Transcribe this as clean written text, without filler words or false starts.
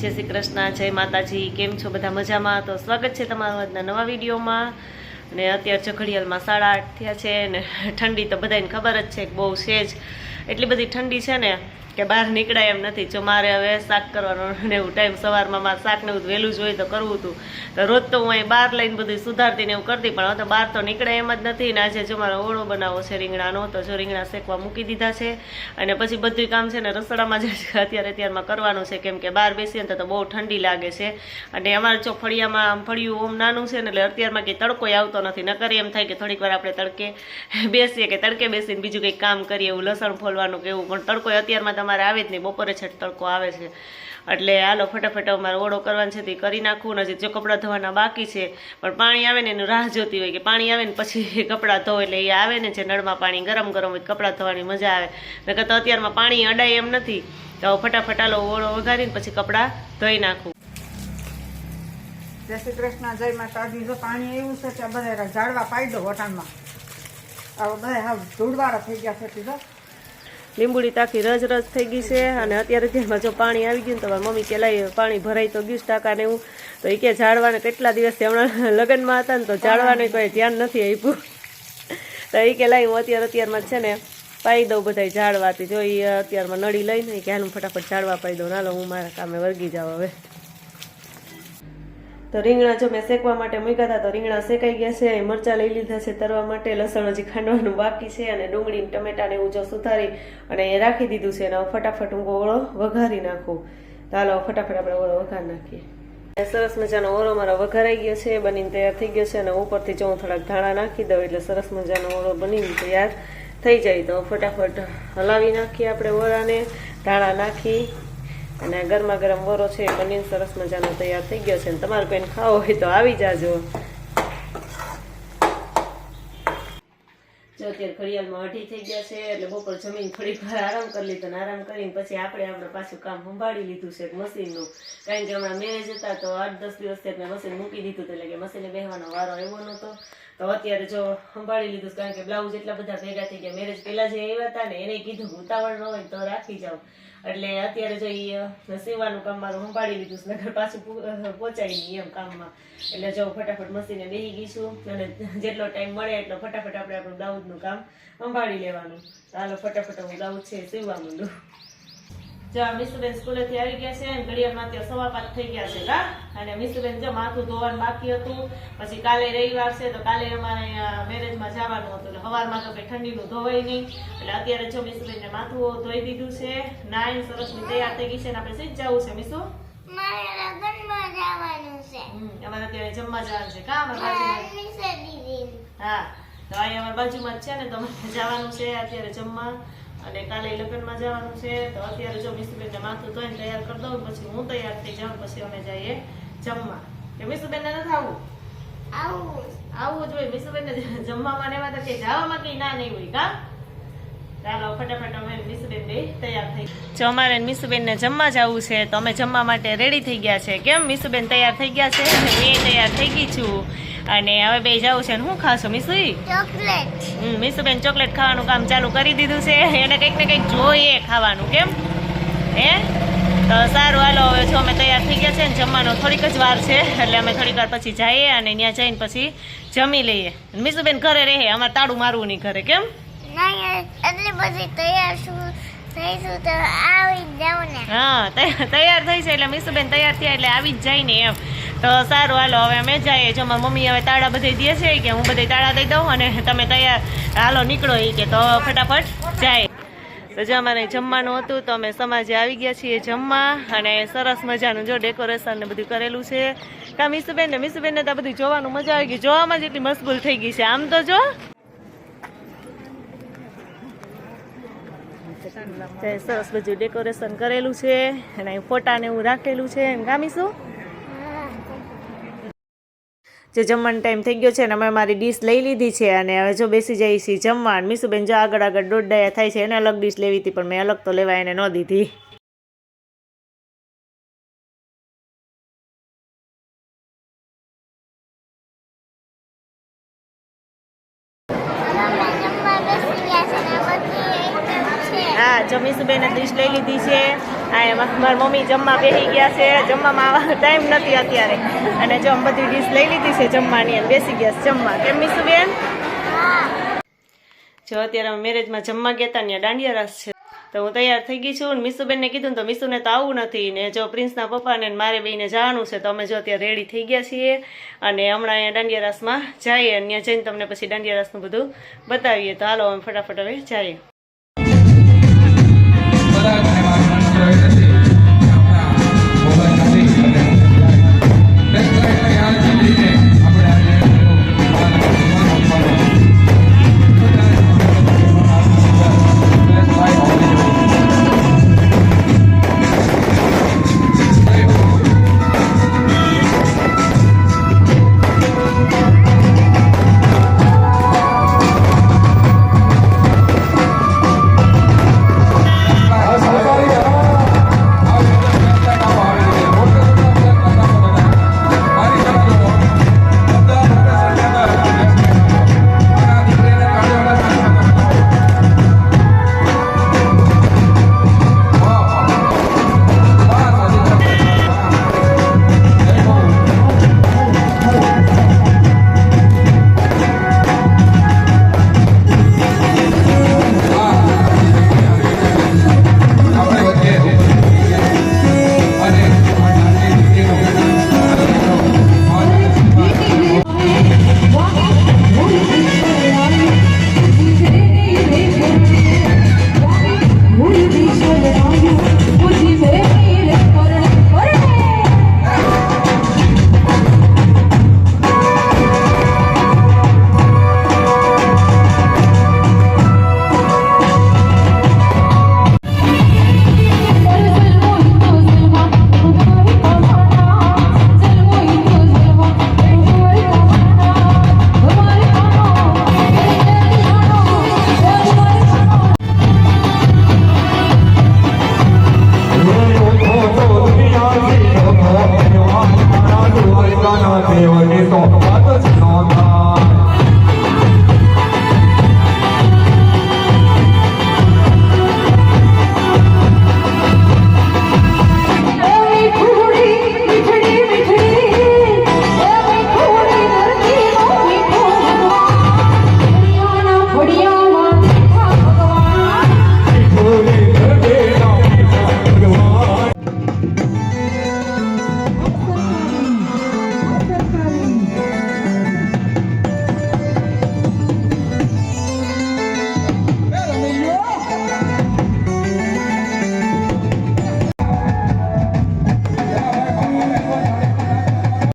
જય શ્રી કૃષ્ણ, જય માતાજી। કેમ છો બધા? મજામાં? તો સ્વાગત છે તમારું આજના નવા વિડીયોમાં। અને અત્યારે જો ઘડિયાળમાં 8:30 થયા છે ને ઠંડી તો બધાને ખબર જ છે કે બહુ છે જ। એટલી બધી ઠંડી છે ને કે બહાર નીકળાય એમ નથી। જો મારે હવે શાક કરવાનો ને એવું ટાઈમ સવારમાં મારે શાક ને એવું વહેલું જ હોય તો કરવું હતું, તો રોજ તો હું અહીં બહાર લઈને બધું સુધારતી ને એવું કરતી, પણ હવે તો બહાર તો નીકળે એમ જ નથી ને। આજે જો મારો ઓળો બનાવો છે રીંગણાનો, તો જો રીંગણા શેકવા મૂકી દીધા છે અને પછી બધું કામ છે ને રસોડામાં જ અત્યારમાં કરવાનું છે, કેમ કે બહાર બેસીએ ને તો બહુ ઠંડી લાગે છે। અને અમારે જો ફળિયામાં ફળિયું ઓમ નાનું છે ને એટલે અત્યારમાં કંઈ તડકો આવતો નથી, નકર એમ થાય કે થોડીક વાર આપણે તડકે બેસીએ કે તડકે બેસીને બીજું કંઈક કામ કરીએ, એવું લસણ ફોલવાનું કે એવું, પણ તડકો અત્યારમાં તમારે આવે જ નહીં, બપોરે છે તડકો આવે છે। એટલે હાલો ફટાફટ અમારે ઓળો કરવાનો છે તે કરી નાખવું ને। જો કપડાં ધોવાના બાકી છે, પણ પાણી આવે ને એનું રાહ જોતી હોય કે પાણી આવે ને પછી કપડાં ધો, એટલે એ આવે ને જે નળમાં પાણી ગરમ ગરમ હોય કપડાં ધોવાની મજા આવે, નકર તો અત્યારમાં પાણી અડાય એમ નથી। તો ફટાફટ હાલો ઓળો વઘારીને પછી કપડાં ધોઈ નાખું। જય શ્રી કૃષ્ણ, જય માતાજી। જો પાણી એવું છે કે બધા ઝાડવા પાડી દો વટાણમાં, આ બધા હાવ ધૂળવાળા થઈ ગયા છે। જો લીંબુડી તાકી રજ રજ થઈ ગઈ છે અને અત્યારે તેમાં જો પાણી આવી ગયું ને તો મમ્મી કે લાઈ પાણી ભરાઈ તો ગયું ટાંકા ને એવું, તો એ કે ઝાડવાને કેટલા દિવસથી હમણાં લગ્નમાં હતા ને તો ઝાડવાને કોઈ ધ્યાન નથી આપ્યું, તો એ કે લાઈ હું અત્યારમાં છે ને પાઈ દઉં બધા ઝાડવાથી। જો એ અત્યારમાં નળી લઈને કે હાલ ફટાફટ ઝાડવા પાઈ દઉં, હાલો હું મારા કામે વર્ગી જાઉં હવે। તો રીંગણા જો મેં શેકવા માટે મૂક્યા હતા, તો રીંગણા શેકાઈ ગયા છે। મરચાં લઈ લીધા છે તરવા માટે, લસણ હજી ખાંડવાનું બાકી છે અને ડુંગળી ટમેટાને એવું જો સુધારી અને એ રાખી દીધું છે। અને ફટાફટ હું ઓળો વઘારી નાખું, તો હાલો ફટાફટ આપણે ઓળો વઘારી નાખીએ। સરસ મજાનો ઓળો મારો વઘારાઈ ગયો છે, બનીને તૈયાર થઈ ગયો છે। અને ઉપરથી જો હું થોડાક ધાણા નાખી દઉં એટલે સરસ મજાનો ઓળો બનીને તૈયાર થઈ જાય। તો ફટાફટ હલાવી નાખીએ આપણે ઓળાને, ધાણા નાખી અને ગરમા ગરમ ઓળો છે બનીને સરસ મજાનો તૈયાર થઈ ગયો છે। તમારે કોઈને ખાવો હોય તો આવી જાજો। જો અત્યારે ઘડિયાળમાં 2:30 થઈ ગયા છે, એટલે બપોર જમીને થોડીક વાર આરામ કરી લીધો, આરામ કરીને પછી આપણે પાછું કામ સંભાળી લીધું છે મશીનનું, કારણ કે હમણાં મેરેજ હતા તો 8-10 દિવસથી મેં મશીન મૂકી દીધું હતું, એટલે કે મશીને બેસવાનો વારો આવ્યો નહોતો, તો અત્યારે જો સંભાળી લીધું, કારણ કે બ્લાઉઝ એટલા બધા ભેગા થઈ ગયા। મેરેજ પહેલા જે આવ્યા હતા ને એને કીધું ઉતાવળ ન હોય તો રાખી જાઓ, એટલે અત્યારે જો એ સીવાનું કામ મારું સંભાળી લીધું, નગર પાછું પહોંચાય નહીં એમ કામમાં, એટલે જો ફટાફટ મશીને બેસી ગઈ છું અને જેટલો ટાઈમ મળે એટલો ફટાફટ આપણે આપણું બ્લાઉઝનું કામ સંભાળી લેવાનું। ચાલો ફટાફટ હું બ્લાઉઝ છે સીવવા માંડું। જો મિસુબેન સ્કૂલેથી આવી ગયા છે અને ઘડિયાળમાં અત્યારે 5:15 થઈ ગયા છે કા, અને મિસુબેન જો માથું ધોવાનું બાકી હતું, પછી કાલે રવિવાર છે તો કાલે અમારે મેરેજમાં જવાનું હતું, એટલે સવારમાં તો કઈ ઠંડીનું ધોવાય નહીં, એટલે અત્યારે જો મિસુબેનને માથું ધોઈ દીધું છે, નાઈન સરસની તૈયાર થઈ ગઈ છે। અને આપણે સીધ જવું છે મિસુ, અમારે અત્યારે જમવા જવાનું છે કા, અમારા બાજુમાં। હા, તો અહીંયા અમારા બાજુમાં જ છે ને, તો અમારે જવાનું છે અત્યારે જમવા, અને કાલે લગ્નમાં જવાનું છે। તો અત્યારે જો મિસુબેનને માથું ધોઈને તૈયાર કરી દઉં, પછી હું તૈયાર થઈ જાઉં, પછી અમે જઈએ જમવા। કે મિસુબેનને નથી આવવું જોઈએ, મિસુબેનને જમવામાં એવા તો કે જવામાં કઈ ના નહીં હોય કા। ચાલો ફટાફટ અમે મિસુબેન બે તૈયાર થઈ, જો અમારે મિસુબેનને જમવા જવું છે તો અમે જમવા માટે રેડી થઈ ગયા છે। કેમ મિસુબેન તૈયાર થઈ ગયા છે, મેં તૈયાર થઈ ગઈ છું, અને હવે બે જવું છે। શું ખાશો મિસુ? ચોકલેટ। મિસુબેન ચોકલેટ ખાવાનું કામ ચાલુ કરી દીધું છે, એને કંઈક ને કંઈક જોઈએ ખાવાનું, કેમ હે? તો સારું હાલો, હવે જો અમે તૈયાર થઈ ગયા છે ને જમવાનો થોડીક જ વાર છે, એટલે અમે થોડીક વાર પછી જઈએ અને ત્યાં જઈને પછી જમી લઈએ। મિસુબેન ઘરે રહે, અમારે તાળું મારવું નહીં ઘરે, કેમ? એટલી બધી તૈયાર થઈશું તો આવી જ જાવ ને। હા, તૈયાર થઈ છે એટલે મિસુબેન તૈયાર થયા એટલે આવી જ જાય ને એમ। તો સારું હાલો હવે અમે જઈએ। જો મારી મમ્મી હવે તાળા બધે દે છે કે હું બધે તાળા દઈ દઉં અને તમે તૈયાર હાલો નીકળો, એ કે તો ફટાફટ જાય। તો જો અમારે જમવાનું હતું તો અમે સમાજે આવી ગયા છીએ જમવા, અને સરસ મજાનું જો ડેકોરેશન ને બધું કરેલું છે કા મિસુબેન ને? મિસુબેનને તો બધું જોવાનું મજા આવી ગઈ, જોવામાં જ એટલી મશગુલ થઈ ગઈ છે। આમ તો જો સરસ બધું ડેકોરેશન કરેલું છે અને ફોટા ને એવું રાખેલું છે ગામીશું। જે જમવાનો ટાઈમ થઈ ગયો છે ને અમે મારી ડીશ લઈ લીધી છે, અને હવે જો બેસી જઈએ છીએ જમવા। મિસુબેન જો આગળ દોડડાયા થાય છે, એને અલગ ડીશ લેવી હતી, પણ મેં અલગ તો લેવા એને ન દીધી। હા, જો મિસુબેને ડીશ લઈ લીધી છે આ એમાં મારી મમ્મી જમવા બેસી ગયા છે. જમવામાં આવવાનો ટાઈમ નથી અત્યારે, અને જો આમ બધી ડીશ લઈ લીધી છે જમવાની અને બેસી ગયા છે જમવા. કેમ મીસુબેન? જો અત્યારે અમે મેરેજમાં જમવા ગયા હતા, ત્યાં દાંડિયા રાસ છે, તો હું તૈયાર થઈ ગઈ છું. મીસુબેનને કીધું ને તો મીસુને તો આવવું નથી, ને જો પ્રિન્સના પપ્પાને મારે બેને જવાનું છે, તો અમે જો અત્યારે રેડી થઈ ગયા છીએ અને હમણાં અહીંયા દાંડિયા રાસમાં જઈએ, અને ત્યાં જઈને તમને પછી દાંડિયા રાસનું બધું બતાવીએ. તો હાલો અમે ફટાફટ હવે જઈએ. Dewa